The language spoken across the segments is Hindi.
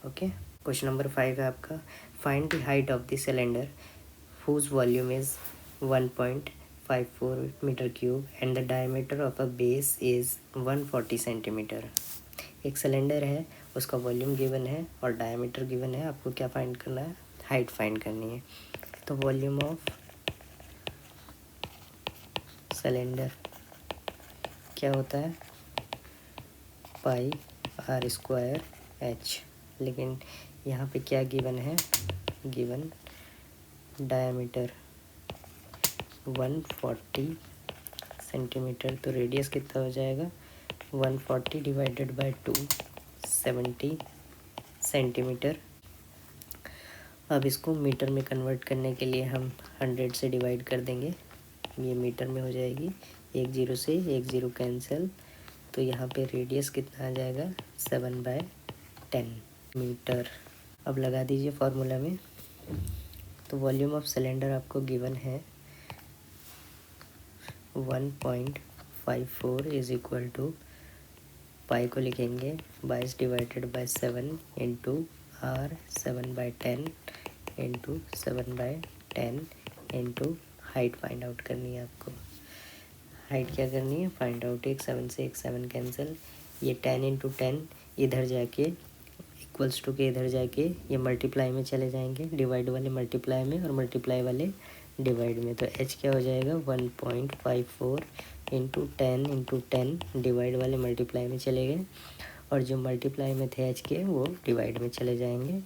ओके। क्वेश्चन नंबर 5 है आपका, find the height of the cylinder whose volume is 1.54 metre cube and the diameter of a base is 140 centimetre. एक सिलेंडर है, उसका वॉल्यूम गिवन है और डायमीटर गिवन है। आपको क्या फाइंड करना है? हाइट फाइंड करनी है। तो वॉल्यूम ऑफ सिलेंडर क्या होता है? पाई आर स्क्वायर एच। लेकिन यहाँ पे क्या गिवन है? Given diameter 140 centimetre. तो रेडियस कितना हो जाएगा? 140 डिवाइडेड बाय 2, 70 सेंटीमीटर। अब इसको मीटर में कन्वर्ट करने के लिए हम 100 से डिवाइड कर देंगे, ये मीटर में हो जाएगी। एक जीरो से एक जीरो कैंसिल, तो यहाँ पे रेडियस कितना आ जाएगा? 7/10 मीटर। अब लगा दीजिए फॉर्मूला में। तो वॉल्यूम ऑफ सिलेंडर आपको गिवन है 1.54 इज इक्वल टू, पाई को लिखेंगे 22 divided by 7 into r 7/10 into 7/10 into height find out करनी है आपको। हाइट क्या करनी है? Find out. एक 7 से एक 7 कैंसिल, ये 10 इंटू 10 इधर जाके इक्वल्स टू के इधर जाके ये मल्टीप्लाई में चले जाएंगे, डिवाइड वाले मल्टीप्लाई में और मल्टीप्लाई वाले डिवाइड में। तो एच क्या हो जाएगा? 1.54 इंटू 10 डिवाइड वाले मल्टीप्लाई में चले गए और जो मल्टीप्लाई में थे एच के वो डिवाइड में चले जाएंगे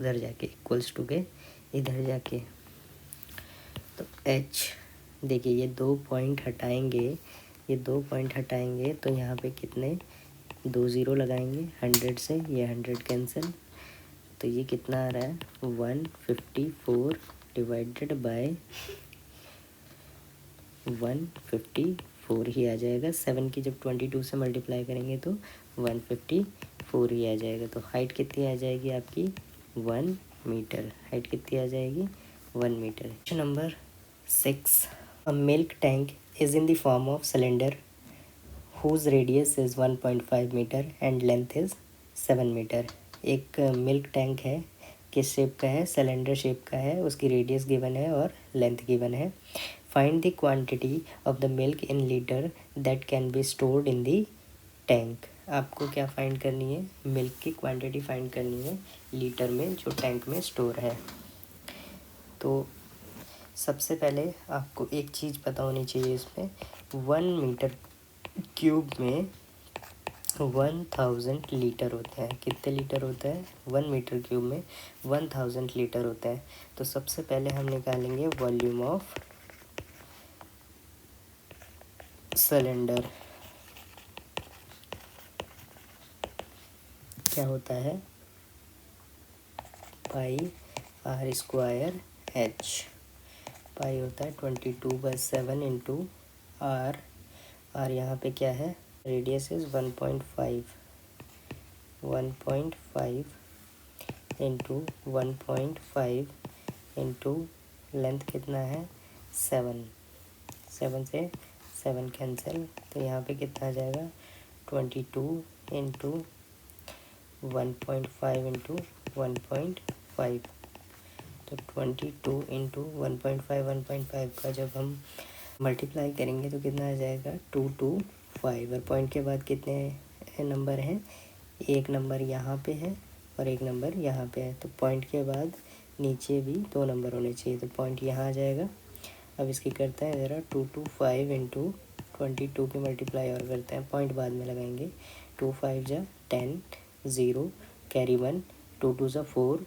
उधर जाके, इक्वल्स टू के इधर जाके। तो एच देखिए, ये 2 पॉइंट हटाएंगे, ये 2 पॉइंट हटाएंगे तो यहाँ पे कितने? 2 ज़ीरो लगाएंगे 100 से, ये 100 कैंसिल, तो ये कितना आ रहा है? 154 डिवाइडेड बाय 154 ही आ जाएगा। 7 की जब 22 से मल्टीप्लाई करेंगे तो 154 ही आ जाएगा। तो हाइट कितनी आ जाएगी आपकी? 1 मीटर। हाइट कितनी आ जाएगी? 1 metre. Question number 6, a milk tank is in the form of cylinder whose radius is 1.5 metre and length is 7 metre. एक मिल्क टैंक है, किस शेप का है? सिलेंडर शेप का है, उसकी रेडियस गिवन है और लेंथ गिवन है। Find the quantity of the milk in litre that can be stored in the tank. आपको क्या फाइंड करनी है? मिल्क की क्वांटिटी फाइंड करनी है लीटर में जो टैंक में स्टोर है। तो सबसे पहले आपको एक चीज़ पता होनी चाहिए इसमें, 1 मीटर क्यूब में 1000 लीटर होते हैं। कितने लीटर होता है? 1 मीटर क्यूब में 1000 लीटर होता है। तो सबसे पहले हम निकालेंगे वॉल्यूम ऑफ सिलेंडर। क्या होता है? पाई आर स्क्वायर एच। पाई होता है 22/7 इंटू आर। आर यहाँ पे क्या है? Radius is 1.5 into 1.5 into length कितना है? 7। 7 से 7 कैंसिल, तो यहाँ पे कितना आ जाएगा? 22 इंटू 1.5 इंटू 1.5। तो 22 इंटू 1.5 का जब हम मल्टीप्लाई करेंगे तो कितना आ जाएगा? 225। और पॉइंट के बाद कितने नंबर हैं? एक नंबर यहाँ पे है और एक नंबर यहाँ पे है। तो पॉइंट के बाद नीचे भी 2 नंबर होने चाहिए, तो पॉइंट यहाँ आ जाएगा। अब इसकी करते हैं ज़रा, 225 इंटू 22 की मल्टीप्लाई और करते हैं, पॉइंट बाद में लगाएंगे। 2 5 जा 10, 0 कैरी 1, 2 2 जा 4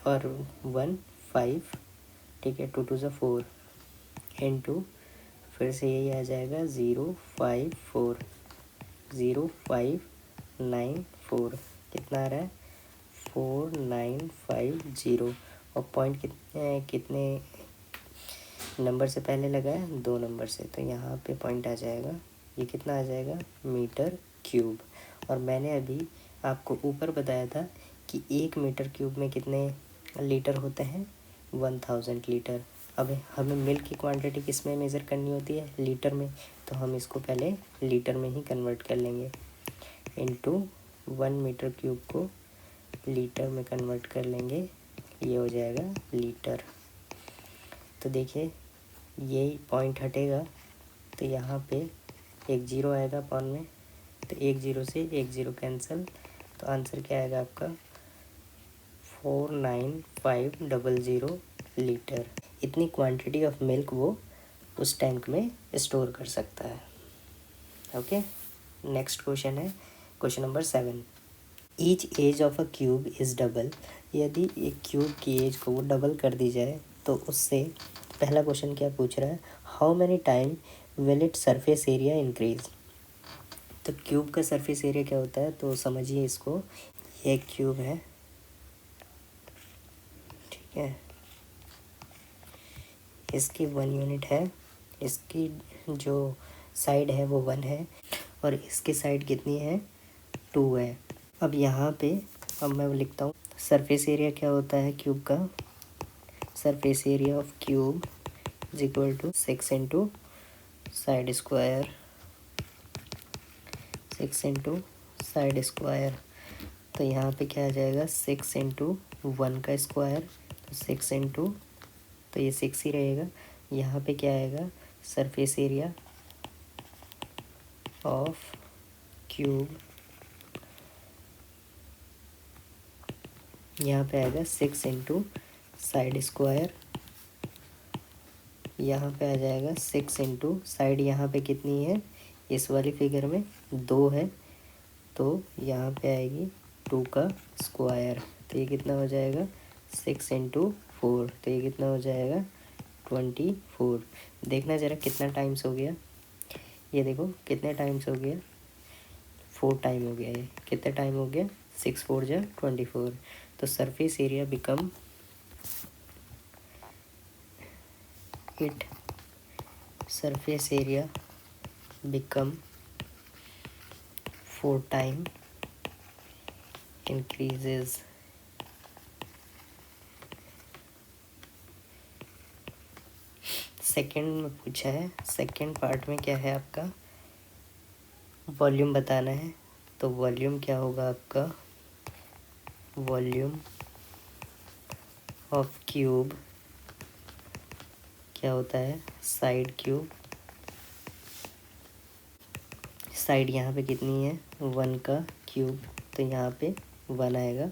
और 1 5, ठीक है। 2 2 जा 4 इंटू फिर से यही आ जाएगा 054 0594। कितना आ रहा है? 4950। और पॉइंट कितने नंबर से पहले लगा है? 2 नंबर से, तो यहाँ पे पॉइंट आ जाएगा, ये कितना आ जाएगा? Metre cube. और मैंने अभी आपको ऊपर बताया था कि 1 मीटर क्यूब में कितने लीटर होते हैं? 1000 लीटर। अब हमें मिल्क की क्वांटिटी किस में मेज़र करनी होती है? लीटर में। तो हम इसको पहले लीटर में ही कन्वर्ट कर लेंगे। इनटू 1 मीटर क्यूब को लीटर में कन्वर्ट कर लेंगे, ये हो जाएगा लीटर। तो देखिए यही पॉइंट हटेगा तो यहाँ पे एक ज़ीरो आएगा अपॉन में, तो एक ज़ीरो से एक ज़ीरो कैंसिल, तो आंसर क्या आएगा आपका 49500 लीटर। इतनी क्वांटिटी ऑफ मिल्क वो उस टैंक में स्टोर कर सकता है। ओके, नेक्स्ट क्वेश्चन है question number 7। Each edge of a cube is double. यदि एक क्यूब की एज को वो डबल कर दी जाए तो उससे पहला क्वेश्चन क्या पूछ रहा है, how many time will it surface area increase. तो क्यूब का सरफेस एरिया क्या होता है, तो समझिए इसको, ये एक क्यूब है, ठीक है, इसकी 1 यूनिट है, इसकी जो साइड है वो 1 है और इसकी साइड कितनी है 2 है। अब यहाँ पे अब मैं लिखता हूँ सरफेस एरिया क्या होता है क्यूब का, surface area of cube is equal to 6 into side square, 6 into side square. तो यहाँ पे क्या आ जाएगा 6 इंटू 1 का स्क्वायर, तो 6 इंटू, तो ये 6 ही रहेगा। यहाँ पे क्या आएगा सरफेस एरिया ऑफ क्यूब, यहाँ पे आएगा 6 इंटू साइड स्क्वायर, यहाँ पे आ जाएगा 6 इंटू साइड, यहाँ पे कितनी है इस वाली फिगर में 2 है, तो यहाँ पे आएगी 2 का स्क्वायर, तो ये कितना हो जाएगा 6 इंटू 4, तो ये कितना हो जाएगा 24। देखना ज़रा कितना टाइम्स हो गया, ये देखो कितने टाइम्स हो गया 4 टाइम हो गया, ये कितना टाइम हो गया 6 4 जा 24। तो surface area become it surface area become 4 time increases। Second में पूछा है, सेकेंड पार्ट में क्या है आपका वॉल्यूम बताना है, तो वॉल्यूम क्या होगा आपका, वॉल्यूम ऑफ क्यूब क्या होता है साइड क्यूब, साइड यहाँ पे कितनी है 1 का क्यूब, तो यहाँ पे 1 आएगा,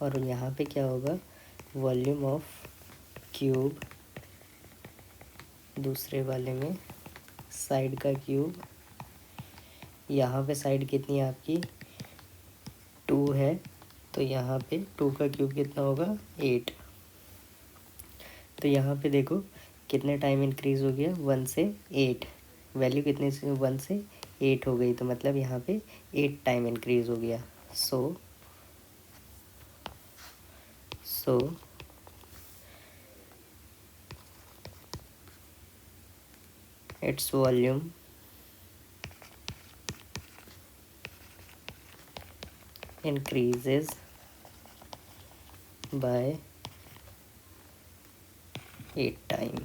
और यहाँ पे क्या होगा वॉल्यूम ऑफ क्यूब दूसरे वाले में साइड का क्यूब, यहाँ पे साइड कितनी है आपकी 2 है, तो यहाँ पे 2 का क्यूब कितना होगा 8। तो यहाँ पे देखो कितने टाइम इंक्रीज़ हो गया 1 से 8, वैल्यू कितने से 1 से 8 हो गई, तो मतलब यहाँ पे 8 टाइम इंक्रीज़ हो गया। So its volume increases by 8 time.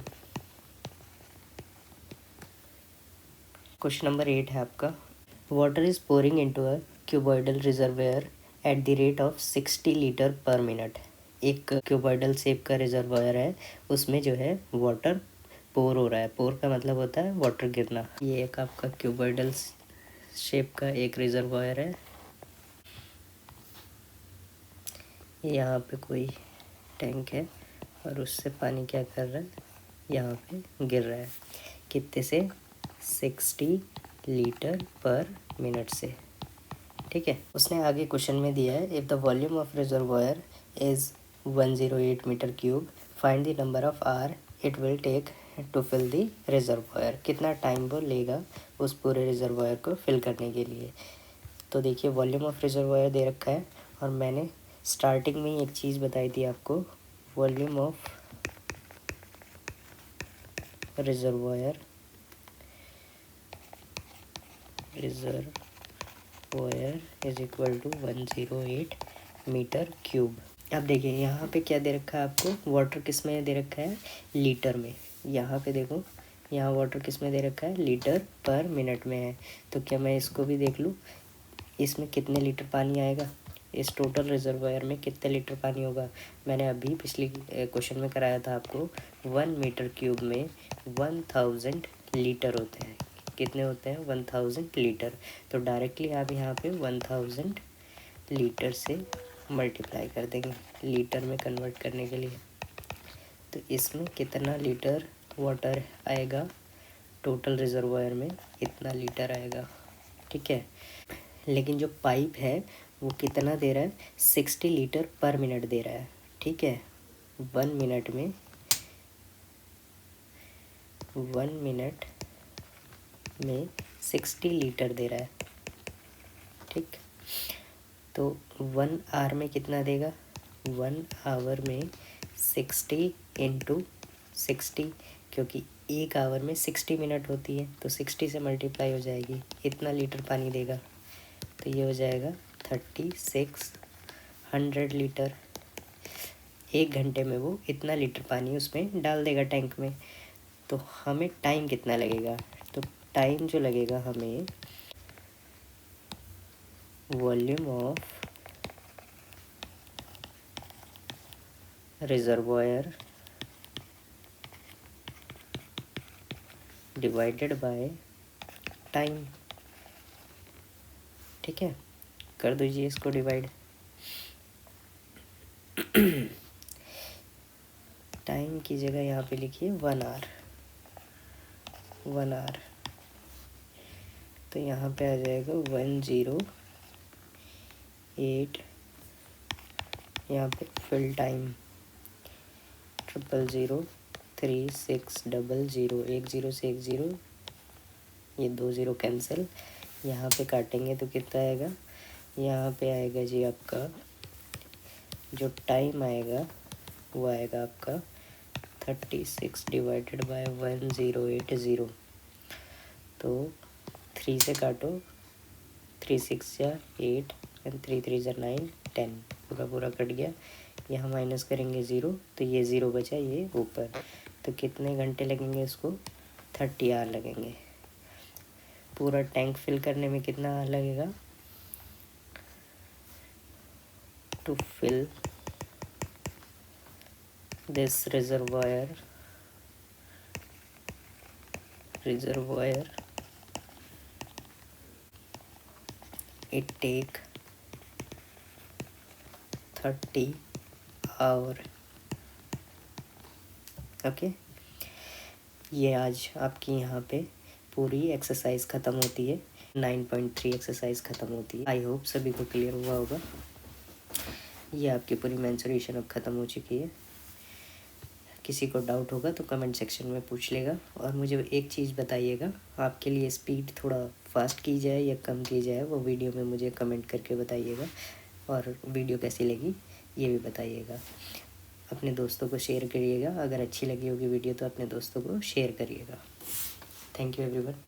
Question number 8 है आपका, water is pouring into a cuboidal reservoir at the rate of 60 litre पर मिनट। एक क्यूबॉइडल शेप का रिजर्वायर है, उसमें जो है वाटर पोर हो रहा है, पोर का मतलब होता है वाटर गिरना। ये एक आपका क्यूबॉइडल शेप का एक रिजर्वायर है, यहाँ पे कोई टैंक है और उससे पानी क्या कर रहा है यहाँ पे गिर रहा है, कितने से 60 लीटर पर मिनट से, ठीक है। उसने आगे क्वेश्चन में दिया है if the volume of reservoir is 108 metre cube find the number of hour it will take to fill the reservoir. कितना टाइम वो लेगा उस पूरे रिजर्वायर को फिल करने के लिए। तो देखिए वॉल्यूम ऑफ रिजर्वायर दे रखा है और मैंने स्टार्टिंग में ही एक चीज़ बताई थी आपको, volume of reservoir is equal to 108 metre cube. अब देखिए यहाँ पे क्या दे रखा है आपको, वाटर किस में दे रखा है लीटर में, यहाँ पे देखो यहाँ वाटर किस में दे रखा है लीटर पर मिनट में है। तो क्या मैं इसको भी देख लूँ, इसमें कितने लीटर पानी आएगा, इस टोटल रिजर्वायर में कितने लीटर पानी होगा। मैंने अभी पिछली क्वेश्चन में कराया था आपको 1 मीटर क्यूब में 1000 लीटर होते हैं। कितने होते हैं? 1000 लीटर। तो डायरेक्टली आप यहाँ पे 1000 लीटर से मल्टीप्लाई कर देंगे लीटर में कन्वर्ट करने के लिए। तो इसमें कितना लीटर वाटर आएगा, टोटल रिजर्वायर में इतना लीटर आएगा, ठीक है। लेकिन जो पाइप है वो कितना दे रहा है? 60 लीटर पर मिनट दे रहा है, ठीक है। 1 मिनट में 60 लीटर दे रहा है, ठीक। तो 1 आवर में कितना देगा? 1 आवर में 60 इंटू 60, क्योंकि 1 आवर में 60 मिनट होती है, तो 60 से मल्टीप्लाई हो जाएगी, इतना लीटर पानी देगा। तो ये हो जाएगा 3600 लीटर। 1 घंटे में वो इतना लीटर पानी उसमें डाल देगा टैंक में। तो हमें टाइम कितना लगेगा? तो टाइम जो लगेगा हमें, volume of reservoir divided by time, ठीक है। कर दीजिए इसको डिवाइड। टाइम की जगह यहाँ पे लिखिए 1 आवर। तो यहाँ पे आ जाएगा 108, यहाँ पे फिल टाइम 000360, 10 से 10, ये 20 कैंसिल, यहाँ पे काटेंगे तो कितना आएगा? यहाँ पे आएगा जी आपका जो टाइम आएगा वो आएगा आपका 36 डिवाइडेड बाय 1080। तो 3 से काटो, 3 6 या 8 एंड 3 3 जा 9 10, पूरा कट गया। यहाँ माइनस करेंगे 0, तो ये 0 बचा, ये ऊपर। तो कितने घंटे लगेंगे इसको? 30 आवर लगेंगे। पूरा टैंक फिल करने में कितना आवर लगेगा? To fill this reservoir it take 30 hour, okay. ये आज आपकी यहाँ पे पूरी एक्सरसाइज ख़त्म होती है, 9.3 एक्सरसाइज ख़त्म होती है। आई होप सभी को क्लियर हुआ होगा। ये आपकी पूरी मेंसुरेशन अब ख़त्म हो चुकी है। किसी को डाउट होगा तो कमेंट सेक्शन में पूछ लेगा। और मुझे एक चीज़ बताइएगा, आपके लिए स्पीड थोड़ा फास्ट की जाए या कम की जाए, वो वीडियो में मुझे कमेंट करके बताइएगा। और वीडियो कैसी लगी ये भी बताइएगा। अपने दोस्तों को शेयर करिएगा, अगर अच्छी लगी होगी वीडियो तो अपने दोस्तों को शेयर करिएगा। Thank you everyone.